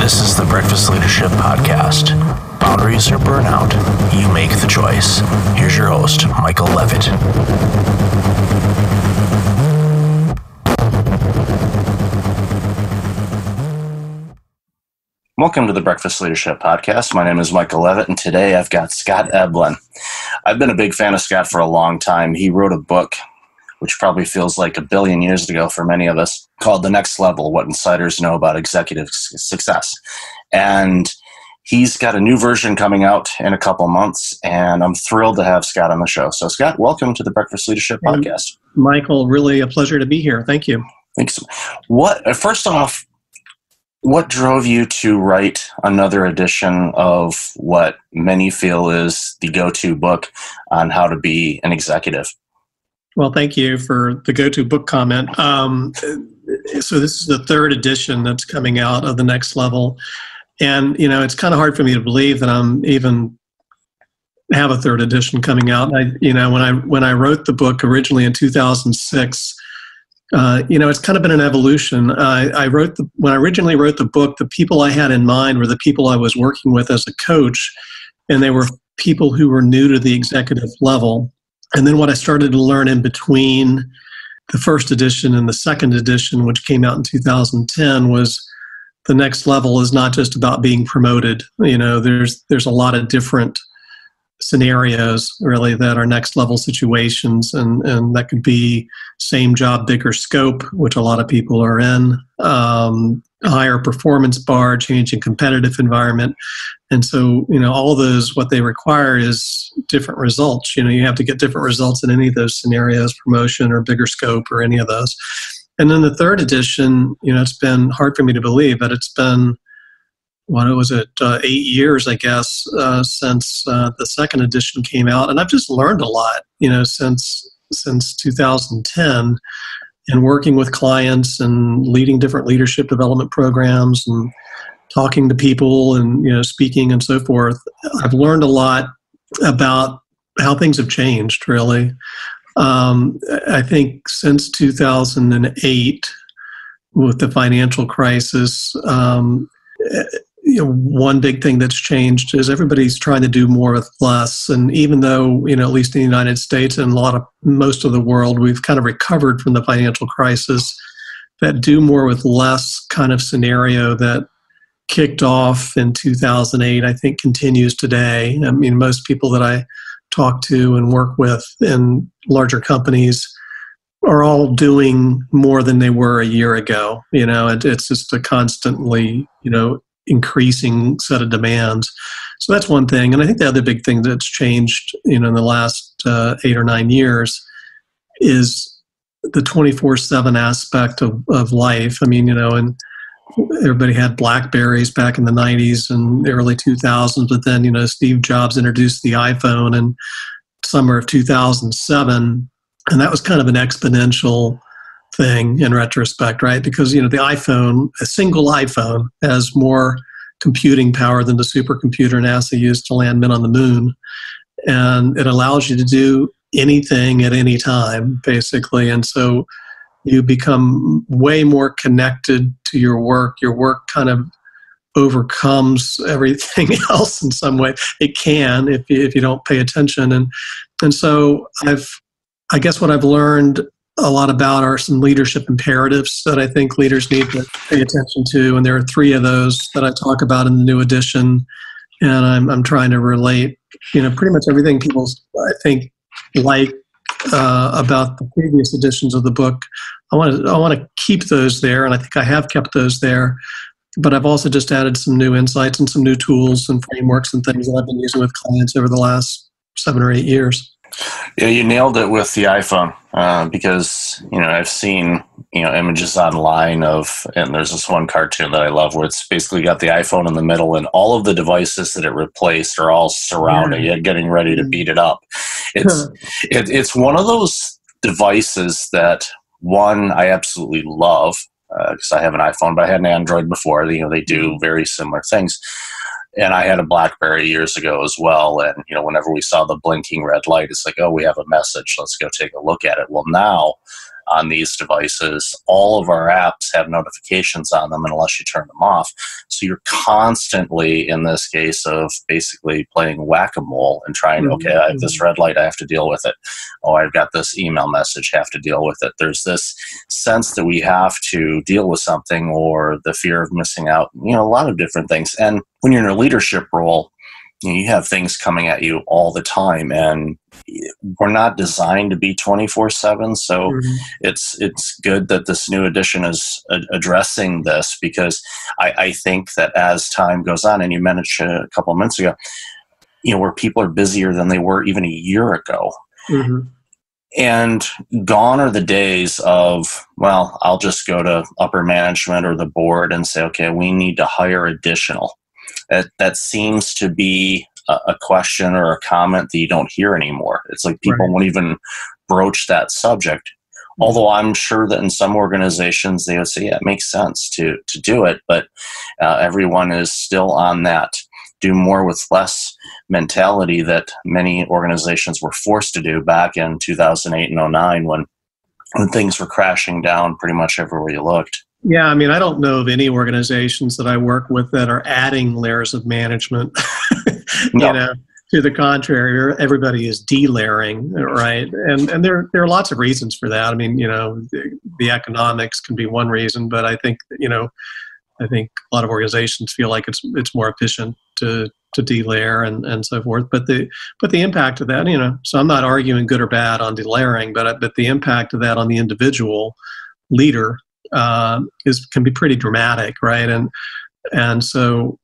This is the Breakfast Leadership Podcast. Boundaries or burnout, you make the choice. Here's your host, Michael Levitt. Welcome to the Breakfast Leadership Podcast. My name is Michael Levitt, and today I've got Scott Eblin. I've been a big fan of Scott for a long time. He wrote a book, which probably feels like a billion years ago for many of us, called The Next Level, What Insiders Know About Executive Success. And he's got a new version coming out in a couple months, and I'm thrilled to have Scott on the show. So, Scott, welcome to the Breakfast Leadership Podcast. Michael, really a pleasure to be here. Thank you. Thanks. First off, what drove you to write another edition of what many feel is the go-to book on how to be an executive? Well, thank you for the go-to book comment. So this is the third edition that's coming out of The Next Level. And, you know, it's kind of hard for me to believe that I'm even have a third edition coming out. When I wrote the book originally in 2006, it's kind of been an evolution. When I originally wrote the book, the people I had in mind were the people I was working with as a coach, and they were people who were new to the executive level. And then what I started to learn in between the first edition and the second edition, which came out in 2010, was the next level is not just about being promoted. You know, there's a lot of different scenarios really that are next level situations, and that could be same job, bigger scope, which a lot of people are in, higher performance bar, changing competitive environment. And so, you know, all of those, what they require is different results. You know, you have to get different results in any of those scenarios, promotion or bigger scope or any of those. And then the third edition, you know, it's been hard for me to believe, but it's been, 8 years, I guess, since the second edition came out. And I've just learned a lot, you know, since 2010, and working with clients and leading different leadership development programs and talking to people and, you know, speaking and so forth. I've learned a lot about how things have changed, really. I think since 2008, with the financial crisis, one big thing that's changed is everybody's trying to do more with less. And even though, you know, at least in the United States and most of the world, we've kind of recovered from the financial crisis, that do more with less kind of scenario that kicked off in 2008, I think continues today. I mean, most people that I talk to and work with in larger companies are all doing more than they were a year ago. You know, it's just a constantly, you know, increasing set of demands. So that's one thing. And I think the other big thing that's changed, you know, in the last 8 or 9 years is the 24/7 aspect of life. I mean, you know, and everybody had BlackBerries back in the 90s and the early 2000s, but then, you know, Steve Jobs introduced the iPhone in summer of 2007, and that was kind of an exponential thing in retrospect, right? Because, you know, the iPhone, a single iPhone, has more computing power than the supercomputer NASA used to land men on the moon. And it allows you to do anything at any time, basically. And so you become way more connected to your work. Your work kind of overcomes everything else in some way. It can if you don't pay attention. And so I guess what I've learned a lot about are some leadership imperatives that I think leaders need to pay attention to. And there are 3 of those that I talk about in the new edition. And I'm trying to relate, you know, pretty much everything people, I think, like about the previous editions of the book. I want to keep those there, and I think I have kept those there. But I've also just added some new insights and some new tools and frameworks and things that I've been using with clients over the last 7 or 8 years. Yeah, you nailed it with the iPhone because, you know, I've seen, you know, images online and there's this one cartoon that I love where it's basically got the iPhone in the middle and all of the devices that it replaced are all surrounding it, getting ready to beat it up. It's one of those devices that, one, I absolutely love because I have an iPhone, but I had an Android before. You know, they do very similar things. And I had a BlackBerry years ago as well. And, you know, whenever we saw the blinking red light, it's like, oh, we have a message. Let's go take a look at it. Well, now on these devices. All of our apps have notifications on them unless you turn them off. So you're constantly, in this case, of basically playing whack-a-mole and trying, okay, I have this red light, I have to deal with it. Oh, I've got this email message, have to deal with it. There's this sense that we have to deal with something, or the fear of missing out, a lot of different things. And when you're in a leadership role, you have things coming at you all the time, and we're not designed to be 24/7. So it's good that this new edition is addressing this, because I think that as time goes on, and you mentioned a couple of minutes ago, where people are busier than they were even a year ago. And gone are the days of, well, I'll just go to upper management or the board and say, okay, we need to hire additional. That seems to be a question or a comment that you don't hear anymore. It's like people won't even broach that subject. Although I'm sure that in some organizations they would say, yeah, it makes sense to do it, but everyone is still on that do more with less mentality that many organizations were forced to do back in 2008 and 2009 when things were crashing down pretty much everywhere you looked. Yeah, I mean, I don't know of any organizations that I work with that are adding layers of management. No. To the contrary, everybody is delayering, right? And there are lots of reasons for that. I mean, the economics can be one reason, but I think a lot of organizations feel like it's more efficient to delayer and so forth. But the impact of that, so I'm not arguing good or bad on delayering, but the impact of that on the individual leader can be pretty dramatic, right? And so,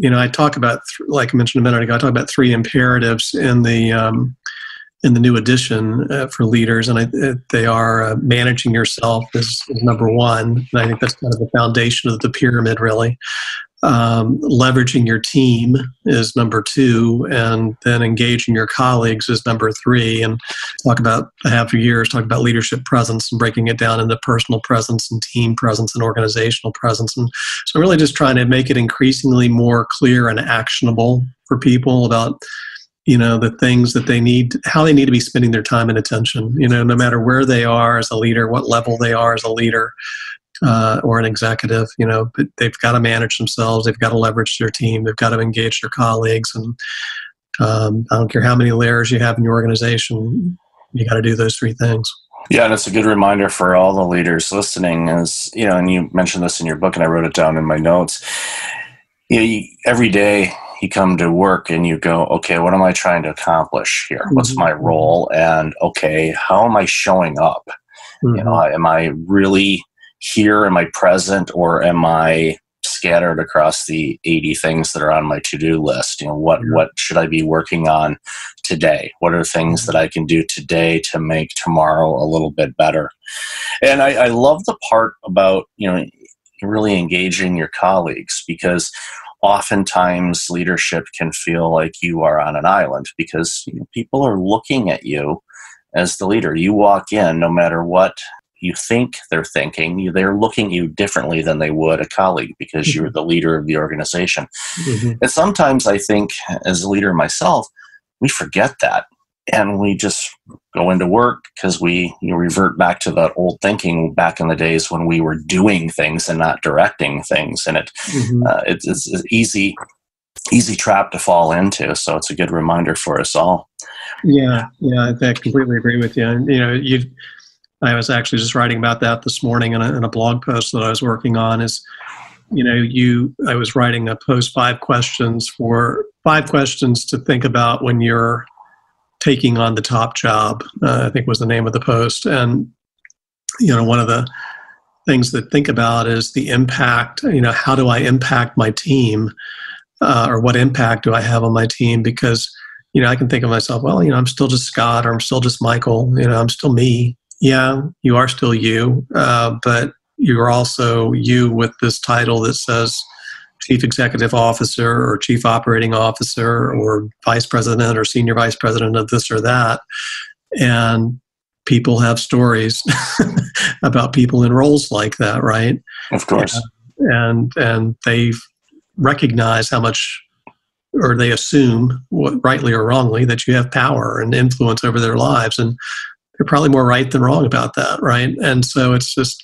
I talk about, like I mentioned a minute ago, I talk about 3 imperatives in the new edition for leaders, and they are managing yourself is number 1, and I think that's kind of the foundation of the pyramid, really. Leveraging your team is number 2, and then engaging your colleagues is number 3. And talk about leadership presence and breaking it down into personal presence and team presence and organizational presence. And so I'm really just trying to make it increasingly more clear and actionable for people about the things that they need, how they need to be spending their time and attention, no matter where they are as a leader, what level they are as a leader. Or an executive, but they've got to manage themselves. They've got to leverage their team. They've got to engage their colleagues. And I don't care how many layers you have in your organization, you got to do those 3 things. Yeah, and it's a good reminder for all the leaders listening is, and you mentioned this in your book and I wrote it down in my notes. Every day you come to work and you go, okay, what am I trying to accomplish here? What's my role? And okay, how am I showing up? Am I really here? Am I present, or am I scattered across the 80 things that are on my to-do list? What should I be working on today? What are things that I can do today to make tomorrow a little bit better? And I love the part about, really engaging your colleagues, because oftentimes leadership can feel like you are on an island because people are looking at you as the leader. You walk in, no matter what you think they're thinking, they're looking at you differently than they would a colleague because you're the leader of the organization. And sometimes I think, as a leader myself, we forget that. And we just go into work because we revert back to that old thinking back in the days when we were doing things and not directing things. And it's an easy trap to fall into. So it's a good reminder for us all. Yeah, I completely agree with you. And, I was actually just writing about that this morning in a blog post that I was working on. I was writing a post 5 questions to think about when you're taking on the top job, I think was the name of the post. And, one of the things to think about is the impact, how do I impact my team, or what impact do I have on my team? Because, I can think of myself, well, I'm still just Scott, or I'm still just Michael, I'm still me. Yeah, you are still you, but you're also you with this title that says Chief Executive Officer or Chief Operating Officer or Vice President or Senior Vice President of this or that. And people have stories about people in roles like that, right? Of course. And they recognize how much, or they assume, rightly or wrongly, that you have power and influence over their lives. And they're probably more right than wrong about that, right? And so it's just,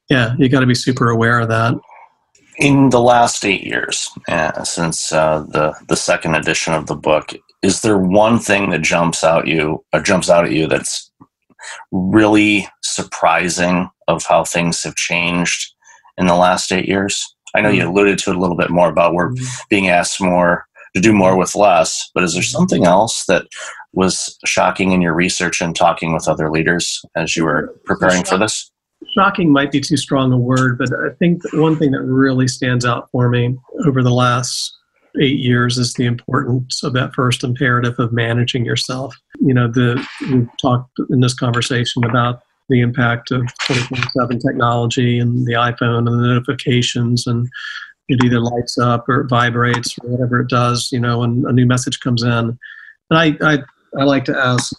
yeah, you got to be super aware of that. In the last 8 years, since the second edition of the book, is there one thing that jumps out at you that's really surprising of how things have changed in the last 8 years? I know you alluded to it a little bit more about we're being asked more to do more with less, but is there something else that was shocking in your research and talking with other leaders as you were preparing for this? Shocking might be too strong a word, but I think that one thing that really stands out for me over the last 8 years is the importance of that first imperative of managing yourself. We've talked in this conversation about the impact of 24/7 technology and the iPhone and the notifications, and it either lights up or it vibrates or whatever it does, when a new message comes in. And I like to ask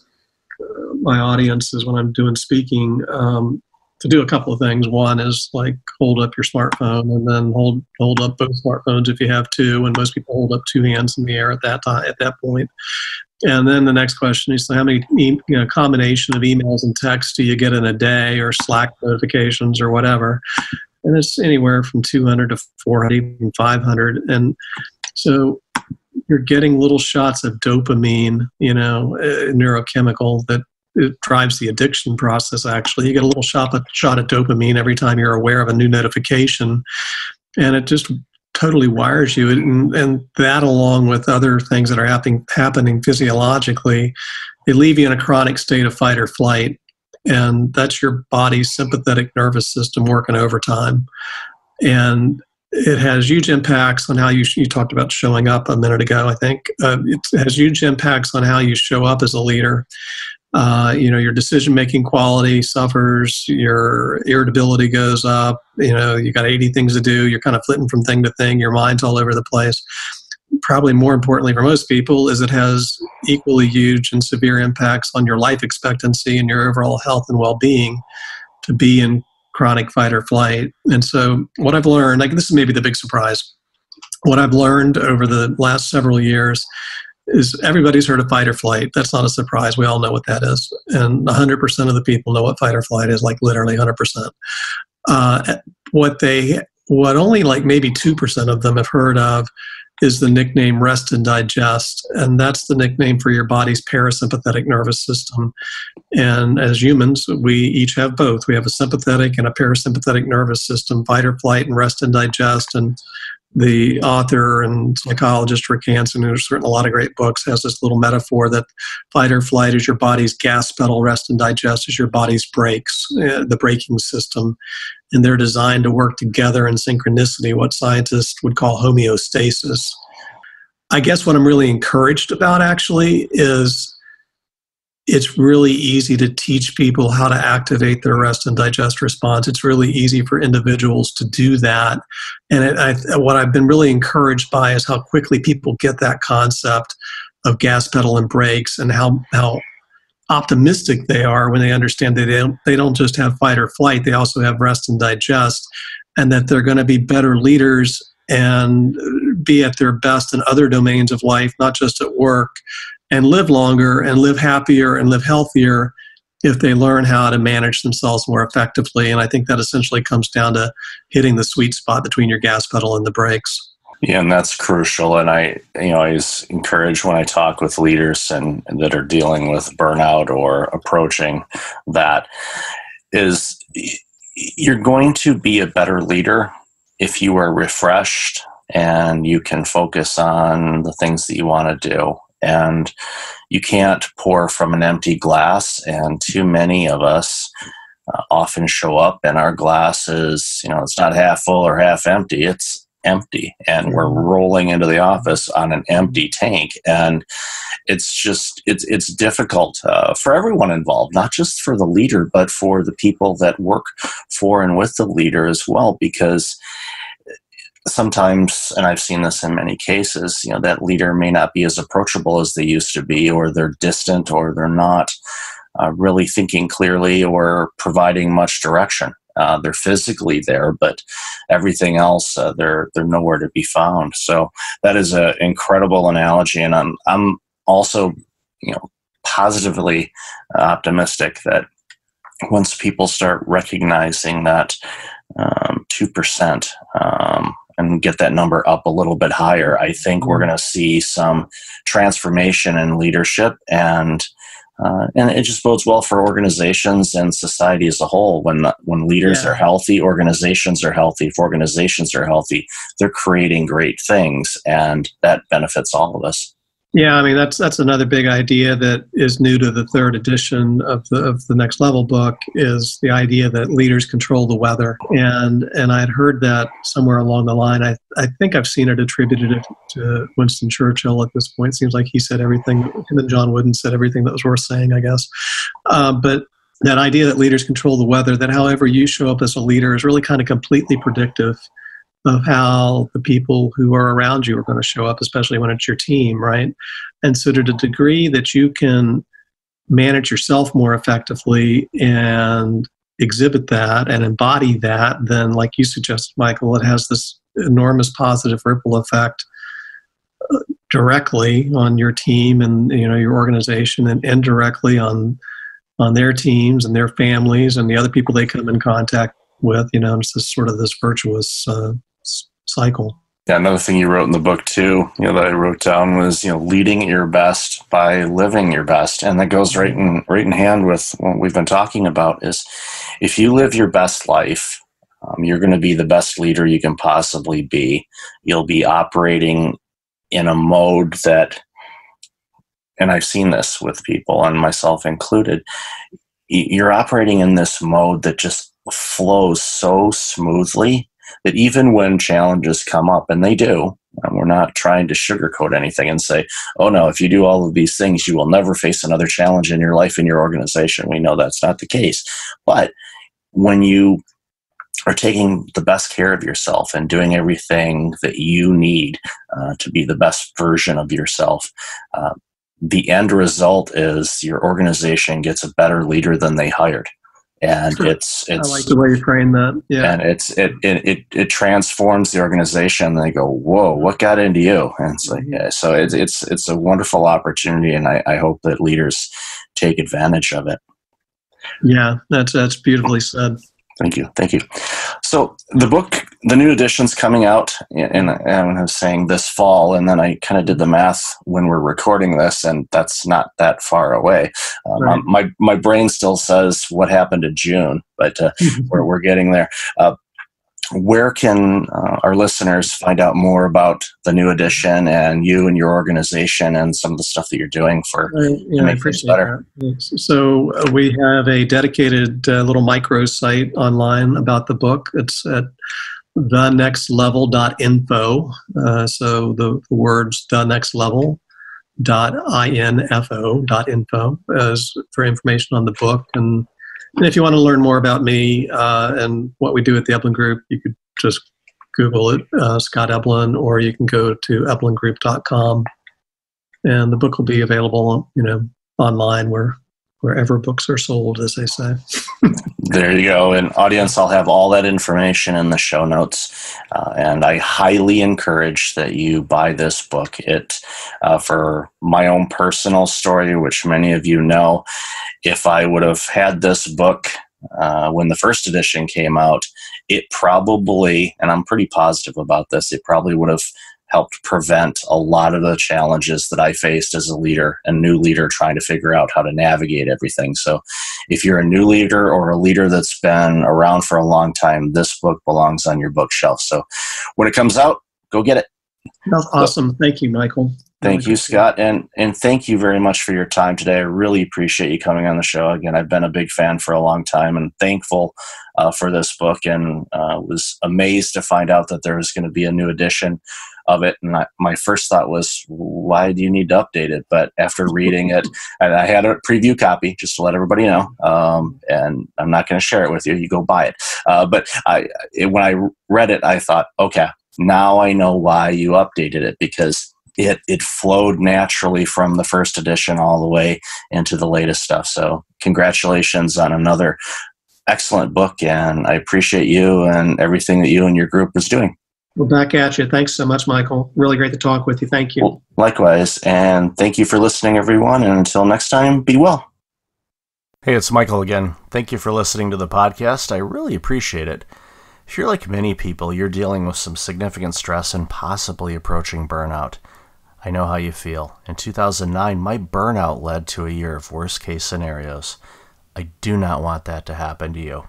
my audiences when I'm doing speaking to do a couple of things. One is like hold up your smartphone, and then hold up both smartphones if you have two. And most people hold up two hands in the air at that point. And then the next question is, how many combination of emails and texts do you get in a day, or Slack notifications or whatever? And it's anywhere from 200 to 400, even 500. And so you're getting little shots of dopamine, neurochemical that it drives the addiction process. Actually, you get a little shot of dopamine every time you're aware of a new notification, and it just totally wires you. And that, along with other things that are happening physiologically, they leave you in a chronic state of fight or flight, and that's your body's sympathetic nervous system working overtime. And it has huge impacts on how you talked about showing up a minute ago. I think it has huge impacts on how you show up as a leader. Your decision-making quality suffers, your irritability goes up, you got 80 things to do, you're kind of flitting from thing to thing, your mind's all over the place. Probably more importantly for most people is it has equally huge and severe impacts on your life expectancy and your overall health and well-being to be in chronic fight or flight. And so what I've learned, this is maybe the big surprise, what I've learned over the last several years is everybody's heard of fight or flight. That's not a surprise. We all know what that is. And 100% of the people know what fight or flight is, like literally 100%. What only like maybe 2% of them have heard of is the nickname rest and digest. And that's the nickname for your body's parasympathetic nervous system. And as humans, we each have both. We have a sympathetic and a parasympathetic nervous system, fight or flight and rest and digest. And the author and psychologist Rick Hansen, who's written a lot of great books, has this little metaphor that fight or flight is your body's gas pedal, rest and digest is your body's brakes, the braking system. And they're designed to work together in synchronicity, what scientists would call homeostasis. I guess what I'm really encouraged about actually is it's really easy to teach people how to activate their rest and digest response. It's really easy for individuals to do that. And what I've been really encouraged by is how quickly people get that concept of gas pedal and brakes, and how optimistic they are when they understand that they don't just have fight or flight, they also have rest and digest, and that they're going to be better leaders and be at their best in other domains of life, not just at work, and live longer and live happier and live healthier if they learn how to manage themselves more effectively. And I think that essentially comes down to hitting the sweet spot between your gas pedal and the brakes. Yeah, and that's crucial. And I always encourage when I talk with leaders and that are dealing with burnout or approaching that, is you're going to be a better leader if you are refreshed and you can focus on the things that you want to do. And you can't pour from an empty glass, and too many of us often show up and our glass is, it's not half full or half empty, it's empty, and we're rolling into the office on an empty tank. And it's just, it's difficult for everyone involved, not just for the leader, but for the people that work for and with the leader as well, because sometimes, and I've seen this in many cases, that leader may not be as approachable as they used to be, or they're distant, or they're not really thinking clearly or providing much direction. They're physically there, but everything else, they're nowhere to be found. So that is an incredible analogy. And I'm also, positively optimistic that once people start recognizing that 2% and get that number up a little bit higher, I think we're going to see some transformation in leadership, and it just bodes well for organizations and society as a whole. When leaders are healthy, organizations are healthy. If organizations are healthy, they're creating great things, and that benefits all of us. Yeah, I mean, that's another big idea that is new to the third edition of the Next Level book, is the idea that leaders control the weather. And I'd heard that somewhere along the line. I think I've seen it attributed to Winston Churchill at this point. It seems like he said everything, him and John Wooden said everything that was worth saying, I guess. But that idea that leaders control the weather, that however you show up as a leader is really kind of completely predictive of how the people who are around you are going to show up, especially when it's your team, right? And so to the degree that you can manage yourself more effectively and exhibit that and embody that, then like you suggested, Michael, it has this enormous positive ripple effect directly on your team and your organization, and indirectly on their teams and their families and the other people they come in contact with. It's this sort of this virtuous cycle. Yeah, another thing you wrote in the book too, that I wrote down was, leading at your best by living your best, and that goes right in hand with what we've been talking about. Is if you live your best life, you're going to be the best leader you can possibly be. You'll be operating in a mode that, and I've seen this with people, and myself included, you're operating in this mode that just flows so smoothly that even when challenges come up, and they do, and we're not trying to sugarcoat anything and say, oh no, if you do all of these things, you will never face another challenge in your life, in your organization. We know that's not the case. But when you are taking the best care of yourself and doing everything that you need to be the best version of yourself, the end result is your organization gets a better leader than they hired. And it's I like the way you frame that. Yeah. And it transforms the organization. And they go, whoa, what got into you? And it's like, yeah, so it's a wonderful opportunity, and I hope that leaders take advantage of it. Yeah, that's beautifully said. Thank you. So the book, the new edition's coming out, and I was saying this fall, and then I kind of did the math when we're recording this, and that's not that far away. Right. My brain still says what happened in June, but we're getting there. Where can our listeners find out more about the new edition and you and your organization and some of the stuff that you're doing to make things better? That. So we have a dedicated little micro site online about the book. It's at thenextlevel.info. So the words thenextlevel.info is for information on the book. And if you want to learn more about me and what we do at the Eblin Group, you could just Google it, Scott Eblin, or you can go to eblingroup.com, and the book will be available, online wherever books are sold, as they say. There you go. And audience, I'll have all that information in the show notes, and I highly encourage that you buy this book. It, for my own personal story, which many of you know, if I would have had this book when the first edition came out, it probably, and I'm pretty positive about this, it probably would have helped prevent a lot of the challenges that I faced as a leader, a new leader trying to figure out how to navigate everything. So if you're a new leader or a leader that's been around for a long time, this book belongs on your bookshelf. So when it comes out, go get it. That's awesome. Thank you, Michael. Thank you, Scott, and thank you very much for your time today. I really appreciate you coming on the show. Again, I've been a big fan for a long time and thankful for this book, and was amazed to find out that there was going to be a new edition of it. And my first thought was, why do you need to update it? But after reading it, and I had a preview copy just to let everybody know, and I'm not going to share it with you. You go buy it. But when I read it, I thought, okay, now I know why you updated it, because it flowed naturally from the first edition all the way into the latest stuff. So congratulations on another excellent book, and I appreciate you and everything that you and your group is doing. Well, back at you. Thanks so much, Michael. Really great to talk with you. Thank you. Well, likewise. And thank you for listening, everyone. And until next time, be well. Hey, it's Michael again. Thank you for listening to the podcast. I really appreciate it. If you're like many people, you're dealing with some significant stress and possibly approaching burnout. I know how you feel. In 2009, my burnout led to a year of worst-case scenarios. I do not want that to happen to you.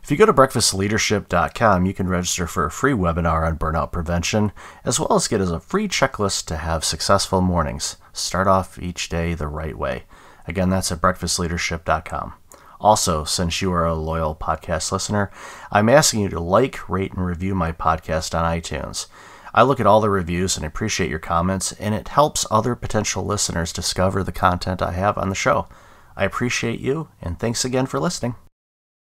If you go to breakfastleadership.com, you can register for a free webinar on burnout prevention, as well as get a free checklist to have successful mornings. Start off each day the right way. Again, that's at breakfastleadership.com. Also, since you are a loyal podcast listener, I'm asking you to like, rate, and review my podcast on iTunes. I look at all the reviews and appreciate your comments, and it helps other potential listeners discover the content I have on the show. I appreciate you, and thanks again for listening.